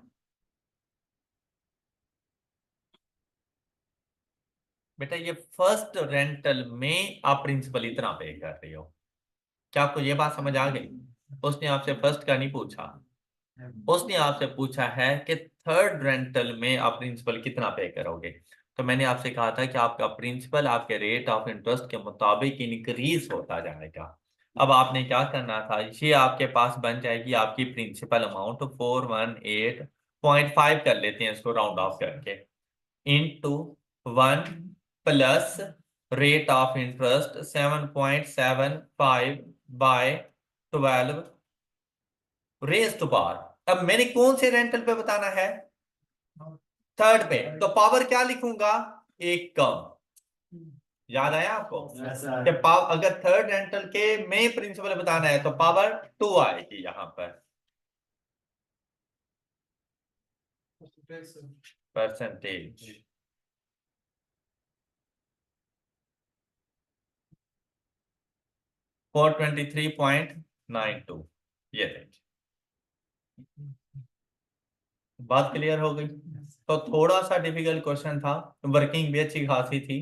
बेटा ये फर्स्ट रेंटल में आप प्रिंसिपल इतना पे कर रहे हो। क्या आपको ये बात समझ आ गई? उसने आपसे फर्स्ट का नहीं पूछा, उसने आपसे पूछा है कि थर्ड रेंटल में आप प्रिंसिपल कितना पे करोगे। तो मैंने आपसे कहा था कि आपका प्रिंसिपल आपके रेट ऑफ इंटरेस्ट के मुताबिक इंक्रीज होता जाएगा। अब आपने क्या करना था, ये आपके पास बन जाएगी आपकी प्रिंसिपल अमाउंट 418.5 कर लेते हैं इसको राउंड ऑफ करके, into 1 plus rate of interest 7.75 by 12 raise to power. अब मैंने कौन से रेंटल पे बताना है? थर्ड पे। तो पावर क्या लिखूंगा? एक कम। याद आया आपको कि पावर अगर थर्ड रेंटल के में प्रिंसिपल बताना है तो पावर 2 आएगी यहां पर। परसेंटेज 423.92। ये देखिए बात क्लियर हो गई। तो थोड़ा सा डिफिकल्ट क्वेश्चन था, वर्किंग भी अच्छी खासी थी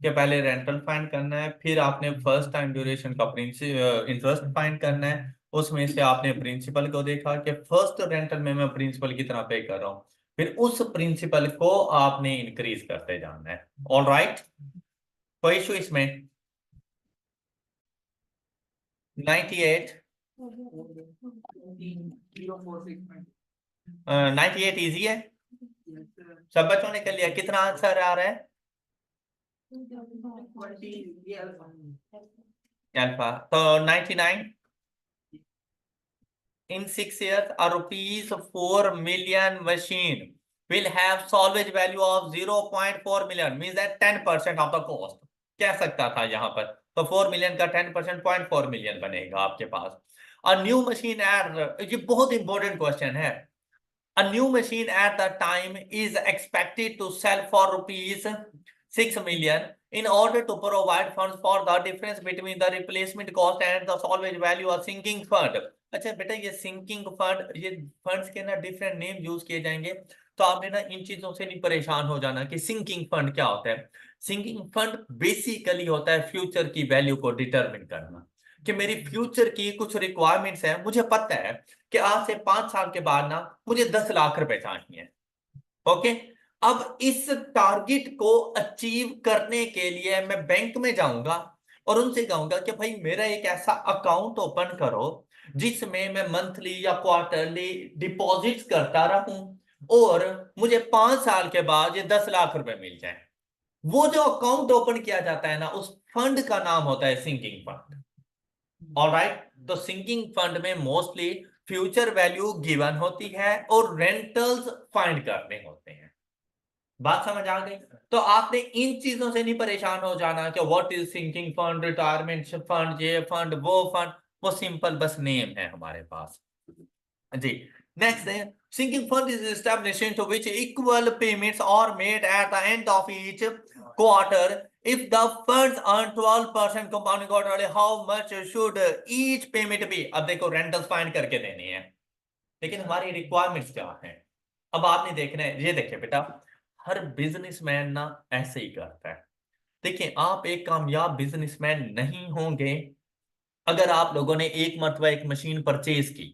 कि पहले रेंटल फाइंड करना है, फिर आपने फर्स्ट टाइम ड्यूरेशन का इंटरेस्ट फाइंड करना है, उसमें से आपने प्रिंसिपल को देखा कि फर्स्ट रेंटल में मैं प्रिंसिपल कितना पे कर रहा हूं, फिर उस प्रिंसिपल को आपने इंक्रीज करते जाना है। ऑल राइट, कोई इशू इसमें? 98, 98 इजी है, सब बच्चों ने कर लिया। कितना आंसर आ रहा है? अल्फा। तो 99 in 6 years, a rupees 4 million machine will have salvage value of 0.4 million, means that 10% of the cost। कह सकता था यहाँ पर, तो 4 मिलियन का 10% 0.4 मिलियन बनेगा आपके पास। अ न्यू मशीन एट, ये बहुत इंपॉर्टेंट क्वेश्चन है। A new machine at the time is expected to sell for rupees 6 million. In order to provide funds for the difference between the replacement cost and the salvage value, a sinking fund। अच्छा बेटा, ये सिंकिंग फंड, ये फंड्स के ना डिफरेंट नेम यूज किए जाएंगे, तो आपने ना इन चीजों से नहीं परेशान हो जाना कि सिंकिंग फंड क्या होता है। सिंकिंग फंड बेसिकली होता है फ्यूचर की वैल्यू को डिटरमिन करना, कि मेरी फ्यूचर की कुछ रिक्वायरमेंट्स हैं, मुझे पता है कि आज से 5 साल के बाद ना मुझे 10 लाख रुपए चाहिए। ओके, अब इस टारगेट को अचीव करने के लिए मैं बैंक में जाऊंगा और उनसे कहूंगा कि भाई मेरा एक ऐसा अकाउंट ओपन करो जिसमें मैं मंथली या क्वार्टरली डिपॉजिट्स करता रहूं और मुझे 5 साल के बाद ये 10 लाख रुपए मिल जाए। वो जो अकाउंट ओपन किया जाता है ना, उस फंड का नाम होता है सिंकिंग फंड। ऑलराइट, तो सिंकिंग फंड में मोस्टली फ्यूचर वैल्यू गिवन होती है और रेंटल्स फाइंड करने होते हैं। बात समझ आ गई? तो आपने इन चीजों से नहीं परेशान हो जाना कि what is sinking fund, retirement fund, ये फंड, वो फंड, वो सिंपल बस नेम है हमारे पास जी। नेक्स्ट है, sinking fund is established into which equal payments are made at the end of each quarter. If the funds earn 12% compounding quarterly, how much should each payment be? अब देखो रेंटल्स फाइंड करके देनी है, लेकिन हमारी रिक्वायरमेंट्स क्या है? अब आपने देखना है, ये देखिए बेटा, हर बिजनेसमैन ना ऐसे ही करता है। देखिए, आप एक कामयाब बिजनेसमैन नहीं होंगे अगर आप लोगों ने एक मरतबा एक मशीन परचेज की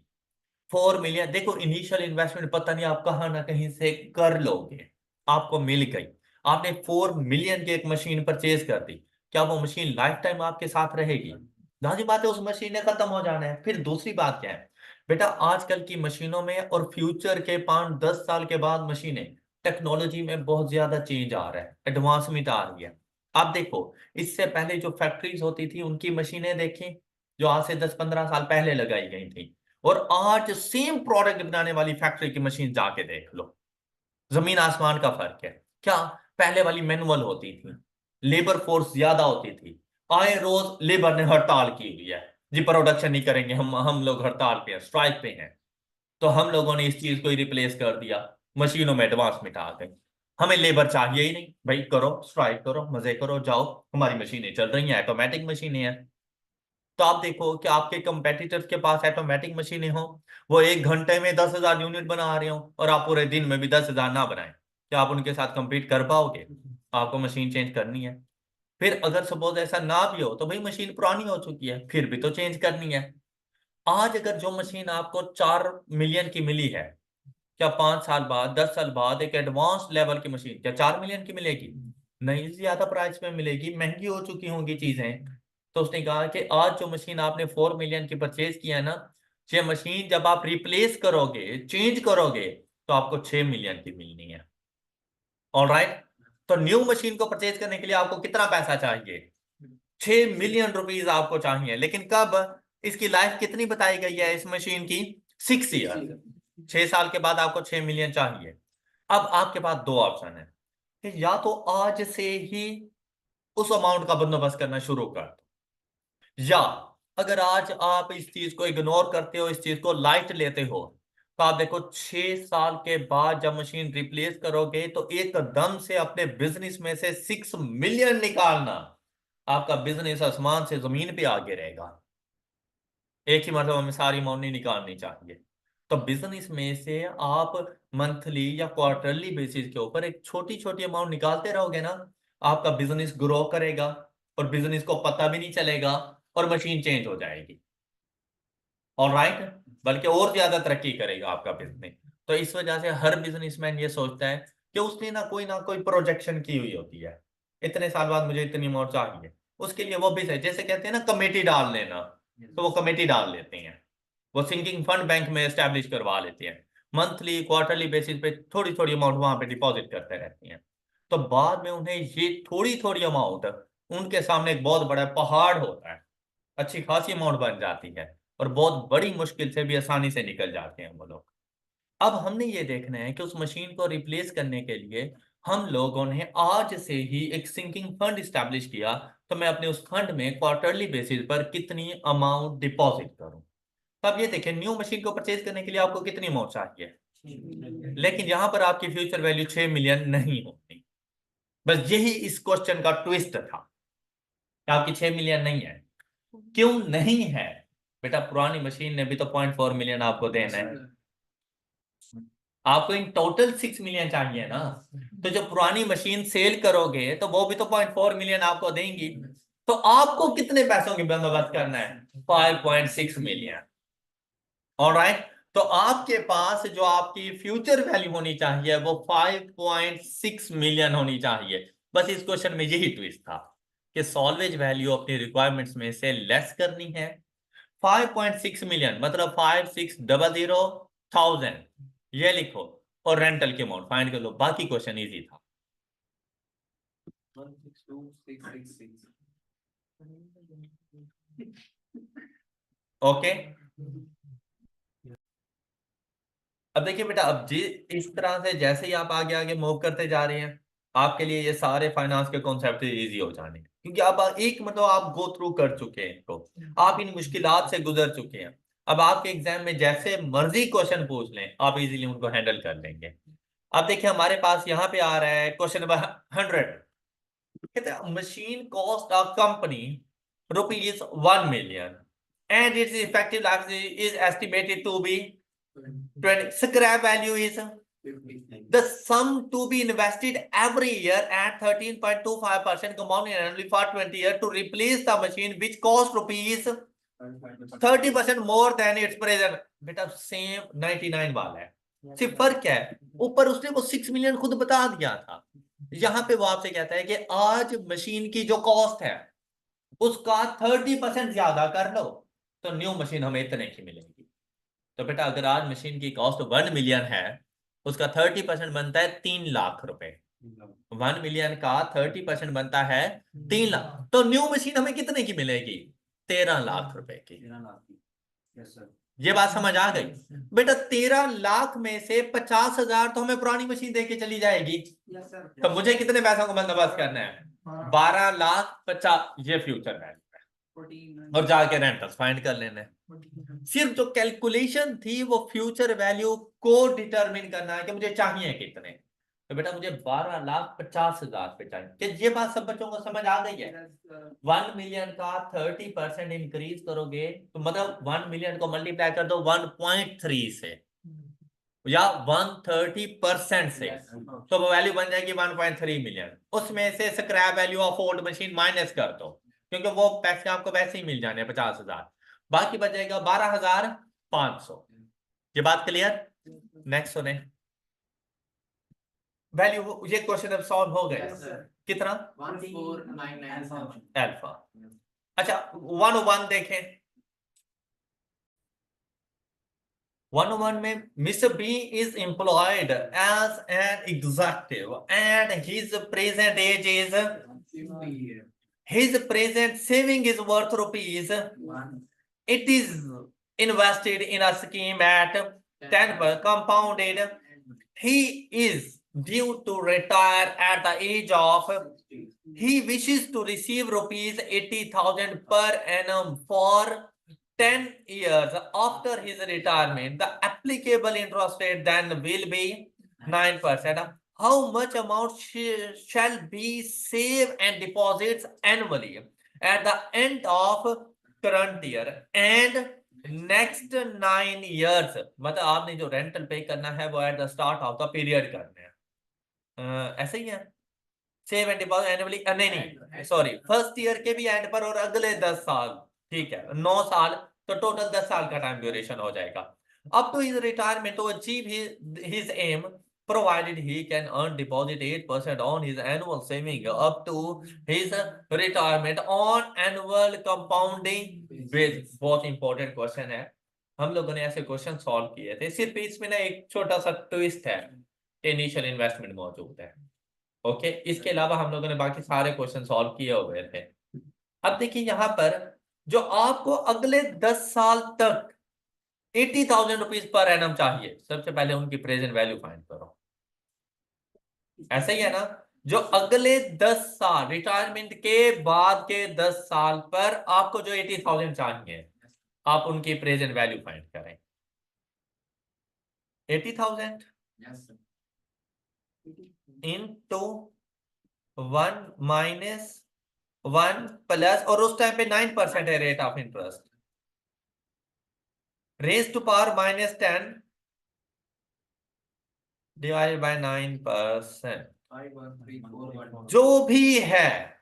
4 मिलियन। देखो, इनिशियल इन्वेस्टमेंट पता नहीं आप कहाँ ना कहीं से कर लोगे, आपको मिल गई, आपने 4 मिलियन की एक मशीन परचेज कर दी, क्या वो मशीन लाइफ टाइम आपके साथ रहेगी? जाहिर बात है उस मशीन ने खत्म हो जाना है। फिर दूसरी बात क्या है बेटा, आजकल की मशीनों में और फ्यूचर के 5-10 साल के बाद मशीनें, टेक्नोलॉजी में बहुत ज्यादा चेंज आ रहा है, एडवांसमेंट आ रही है। आप देखो, इससे पहले जो फैक्ट्रीज होती थी उनकी मशीनें देखें, जो आज से 10-15 साल पहले लगाई गई थी, और आज सेम प्रोडक्ट बनाने वाली फैक्ट्री की मशीन जाके देख लो, जमीन आसमान का फर्क है। क्या? पहले वाली मैनुअल होती थी, लेबर फोर्स ज्यादा होती थी, आए रोज लेबर ने हड़ताल की हुई है, जी प्रोडक्शन नहीं करेंगे, हम लोग हड़ताल पे हैं, स्ट्राइक पे हैं। तो हम लोगों ने इस चीज को ही रिप्लेस कर दिया, मशीनों में एडवांसमेंट आ गई, हमें लेबर चाहिए ही नहीं भाई, करो स्ट्राइक करो, मजे करो, जाओ, हमारी मशीनें चल रही हैं, ऑटोमेटिक मशीनें हैं। तो आप देखो कि आपके कंपेटिटर्स के पास ऑटोमेटिक मशीनें हो, वो 1 घंटे में 10,000 यूनिट बना रहे हो और आप पूरे दिन में भी 10,000 ना बनाए, क्या आप उनके साथ compete कर पाओगे? आपको मशीन चेंज करनी है। फिर अगर सपोज ऐसा ना भी हो तो भाई मशीन पुरानी हो चुकी है, फिर भी तो चेंज करनी है। आज अगर जो मशीन आपको 4 मिलियन की मिली है, क्या 5 साल बाद, 10 साल बाद एक एडवांस लेवल की मशीन क्या 4 मिलियन की मिलेगी? नहीं, ज्यादा प्राइस में मिलेगी, महंगी हो चुकी होंगी चीजें। तो उसने कहा कि आज जो मशीन आपने 4 मिलियन की परचेज किया है ना, ये मशीन जब आप रिप्लेस करोगे, चेंज करोगे, तो आपको 6 मिलियन की मिलनी है। ऑल राइट, तो न्यू मशीन को परचेज करने के लिए आपको कितना पैसा चाहिए? 6 मिलियन रुपीज आपको चाहिए, लेकिन कब? इसकी लाइफ कितनी बताई गई है इस मशीन की? 6 ईयर। 6 साल के बाद आपको 6 मिलियन चाहिए। अब आपके पास दो ऑप्शन है कि या तो आज से ही उस अमाउंट का बंदोबस्त करना शुरू कर दो, या अगर आज आप इस चीज को इग्नोर करते हो, इस चीज को लाइट लेते हो, तो आप देखो 6 साल के बाद जब मशीन रिप्लेस करोगे तो एकदम से अपने बिजनेस में से 6 मिलियन निकालना, आपका बिजनेस आसमान से जमीन पे आ गिरेगा। एक ही मतलब हमें सारी अमाउंट नहीं निकालनी चाहिए। तो बिजनेस में से आप मंथली या क्वार्टरली बेसिस के ऊपर एक छोटी छोटी अमाउंट निकालते रहोगे ना, आपका बिजनेस ग्रो करेगा और बिजनेस को पता भी नहीं चलेगा और मशीन चेंज हो जाएगी। ऑलराइट, बल्कि और ज्यादा तरक्की करेगा आपका बिजनेस। तो इस वजह से हर बिजनेसमैन ये सोचता है कि उसने ना कोई प्रोजेक्शन की हुई होती है, इतने साल बाद मुझे इतनी अमाउंट चाहिए। उसके लिए वो भी सही, जैसे कहते हैं ना कमेटी डाल लेना, तो वो कमेटी डाल लेते हैं। वो सिंकिंग फंड बैंक में एस्टेब्लिश करवा लेते हैं, मंथली क्वार्टरली बेसिस पे थोड़ी थोड़ी अमाउंट वहां पे डिपॉजिट करते रहते हैं। तो बाद में उन्हें ये थोड़ी थोड़ी अमाउंट उनके सामने एक बहुत बड़ा पहाड़ होता है, अच्छी खासी अमाउंट बन जाती है, और बहुत बड़ी मुश्किल से भी आसानी से निकल जाते हैं वो लोग। अब हमने ये देखना है कि उस मशीन को रिप्लेस करने के लिए हम लोगों ने आज से ही एक सिंकिंग फंड स्टैब्लिश किया। तो मैं अपने उस फंड में क्वार्टरली बेसिस पर कितनी अमाउंट डिपॉजिट करूं। तो अब ये देखें, न्यू मशीन को परचेज करने के लिए आपको कितनी अमाउंट चाहिए, लेकिन यहां पर आपकी फ्यूचर वैल्यू 6 मिलियन नहीं होती। बस यही इस क्वेश्चन का ट्विस्ट था कि आपकी 6 मिलियन नहीं है। क्यों नहीं है? बेटा पुरानी मशीन ने भी तो 0.4 मिलियन आपको देना है, आपको इन टोटल 6 मिलियन चाहिए ना। तो जब पुरानी मशीन सेल करोगे तो वो भी तो 0.4 मिलियन आपको देंगी। तो आपको कितने पैसों की बंदोबस्त करना है? 5.6 मिलियन। ऑलराइट, तो आपके पास जो आपकी फ्यूचर वैल्यू होनी चाहिए वो 5.6 मिलियन होनी चाहिए। बस इस क्वेश्चन में यही ट्विस्ट था कि सॉल्वेज वैल्यू अपनी रिक्वायरमेंट्स में से लेस करनी है। 5.6 मिलियन मतलब 5600,000, ये लिखो, और रेंटल की अमाउंट फाइंड कर लो। बाकी क्वेश्चन इजी था। 162,666। ओके, अब देखिए बेटा, अब जी इस तरह से जैसे ही आप आगे आगे मूव करते जा रहे हैं, आपके लिए ये सारे फाइनेंस के कॉन्सेप्ट इजी हो जाने हैं, क्योंकि आप एक मतलब आप गो थ्रू कर चुके हैं इनको, आप इन मुश्किलात से गुजर चुके हैं। अब आपके एग्जाम में जैसे मर्जी क्वेश्चन पूछ लें, आप इजीली उनको हैंडल कर लेंगे। अब देखिए हमारे पास यहाँ पे आ रहा है क्वेश्चन नंबर 100। कहते हैं machine cost of company ₹1 million and its effective life is estimated to be 20. Scrap value is the sum to be invested every year at 13.25% compounding annually for 20 years to replace the machine which cost rupees 30% more than its present। बेटा सेम 99 वाला है, सिर्फ फर्क क्या है, ऊपर उसने वो 6 मिलियन खुद बता दिया था, यहाँ पे वो आपसे कहता है कि आज मशीन की जो कॉस्ट है उसका 30% ज्यादा कर लो तो न्यू मशीन हमें इतने की मिलेगी। तो बेटा अगर आज मशीन की कॉस्ट 1 मिलियन है, उसका 30% बनता है 3 लाख रुपए। 1 मिलियन का 30% बनता है 3 लाख, तो न्यू मशीन हमें कितने की मिलेगी? 13 लाख रुपए की। 13 लाख की। Yes sir. ये बात समझ आ गई? बेटा 13 लाख में से 50,000 तो हमें पुरानी मशीन दे के चली जाएगी। Yes sir. तो मुझे कितने पैसों को बंदोबस्त करना है? 12,50,000, ये फ्यूचर वैल्यू है, और जाके रेंटल्स फाइंड कर लेने। सिर्फ जो कैलकुलेशन थी वो फ्यूचर वैल्यू को डिटरमिन करना है कि मुझे चाहिए कितने। तो बेटा मुझे 12,50,000 पे चाहिए। क्या ये बात सब बच्चों को समझ आ गई है? 1 मिलियन का 30% इंक्रीज करोगे तो मतलब 1 मिलियन को मल्टीप्लाई कर दो 1.3 से या 130% से, तो वो वैल्यू बन जाएगी 1.3 मिलियन। उसमें से scrap value of old machine minus कर दो, क्योंकि वो पैसे आपको वैसे ही मिल जाने 50,000, बाकी बच जाएगा 12,500। ये बात क्लियर? नेक्स्ट सुने, वैल्यू ये क्वेश्चन अब सॉल्व हो गए। कितना? 1499 अल्फा। अच्छा 101 देखें। 101 में Mr. B is employed as an executive and his present saving is worth rupees. It is invested in a scheme at 10% compounded. He is due to retire at the age of. He wishes to receive rupees 80,000 per annum for 10 years after his retirement. The applicable interest rate then will be 9%. How much amount shall be saved and deposits annually at the end of current year and next 9 years? मतलब आपने जो रेंटल पे करना है वो eight the start of the period करना है, ऐसे ही है। सेव एंड डिपॉजिट एनुअली, नहीं नहीं सॉरी, फर्स्ट ईयर के भी एंड पर और अगले 10 साल, ठीक है 9 साल तो टोटल 10 साल का टाइम ड्यूरेशन हो जाएगा। Up to his retirement to achieve his aim, provided he can earn deposit 8% on his annual saving up to his retirement on annual compounding basis। बहुत इंपॉर्टेंट क्वेश्चन है, हम लोगों ने ऐसे क्वेश्चन सॉल्व किए थे, सिर्फ इसमें ना एक छोटा सा ट्विस्ट है, इनिशियल इन्वेस्टमेंट मौजूद है। ओके, इसके अलावा हम लोगों ने बाकी सारे क्वेश्चन सॉल्व किए हुए थे। अब देखिए यहाँ पर जो आपको अगले 10 साल तक 80,000 रुपीज पर एनम चाहिए, सबसे पहले उनकी प्रेजेंट वैल्यू फाइंड करो। ऐसा ही है ना, जो अगले 10 साल रिटायरमेंट के बाद के 10 साल पर आपको जो 80,000 चाहिए, आप उनकी प्रेजेंट वैल्यू फाइंड करें। 80,000 Yes, sir. Into 1 minus 1 plus, और उस टाइम पे 9% है rate of interest, raise to power minus 10 divided by 9%। 51341 जो भी है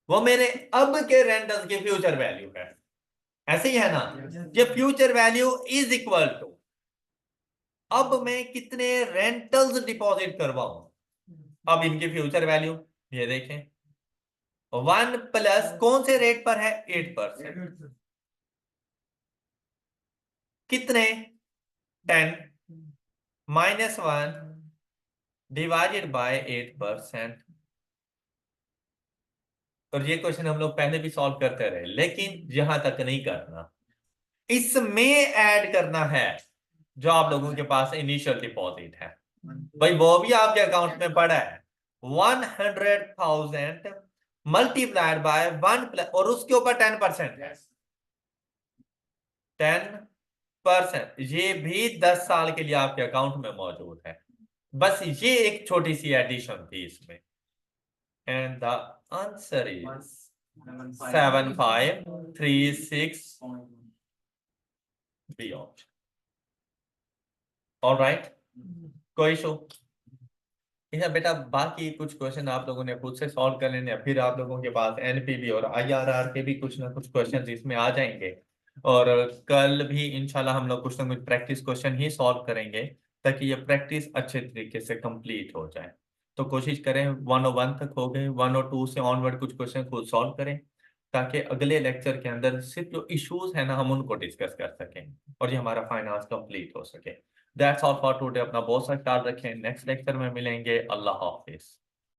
वो मेरे अब के रेंटल्स की फ्यूचर वैल्यू है, ऐसे ही है ना। ये future value is equal to अब मैं कितने रेंटल्स डिपॉजिट करवाऊं, अब इनकी फ्यूचर वैल्यू, ये देखें 1 प्लस कौन से रेट पर है, 8%, कितने 10 माइनस 1 डिवाइडेड बाय 8%। और ये क्वेश्चन हम लोग पहले भी सॉल्व करते रहे, लेकिन यहां तक नहीं करना, इसमें ऐड करना है जो आप लोगों के पास इनिशियल डिपॉजिट है, भाई वो भी आपके अकाउंट में पड़ा है। 100,000 मल्टीप्लाइड बाय 1 प्लस, और उसके ऊपर 10% है, 10%, ये भी 10 साल के लिए आपके अकाउंट में मौजूद है। बस ये एक छोटी सी एडिशन थी इसमें, and the answer is 7536 B option. Alright, कोई इशू? या बेटा बाकी कुछ क्वेश्चन आप लोगों ने खुद से सॉल्व कर लेने, फिर आप लोगों के पास एनपीवी और आईआरआर के भी कुछ ना कुछ क्वेश्चन इसमें आ जाएंगे, और कल भी इंशाल्लाह हम लोग कुछ ना कुछ प्रैक्टिस क्वेश्चन ही सॉल्व करेंगे, ताकि ये प्रैक्टिस अच्छे तरीके से कंप्लीट हो जाए। तो कोशिश करें 101 तक हो गए, 102 से ऑनवर्ड कुछ क्वेश्चन खुद सॉल्व करें, ताकि अगले लेक्चर के अंदर सिर्फ जो इश्यूज है ना हम उनको डिस्कस कर सकें, और ये हमारा फाइनेंस कंप्लीट हो सके। That's all for today. अपना बहुत सा ख्याल रखें, नेक्स्ट लेक्चर में मिलेंगे। अल्लाह हाफिज।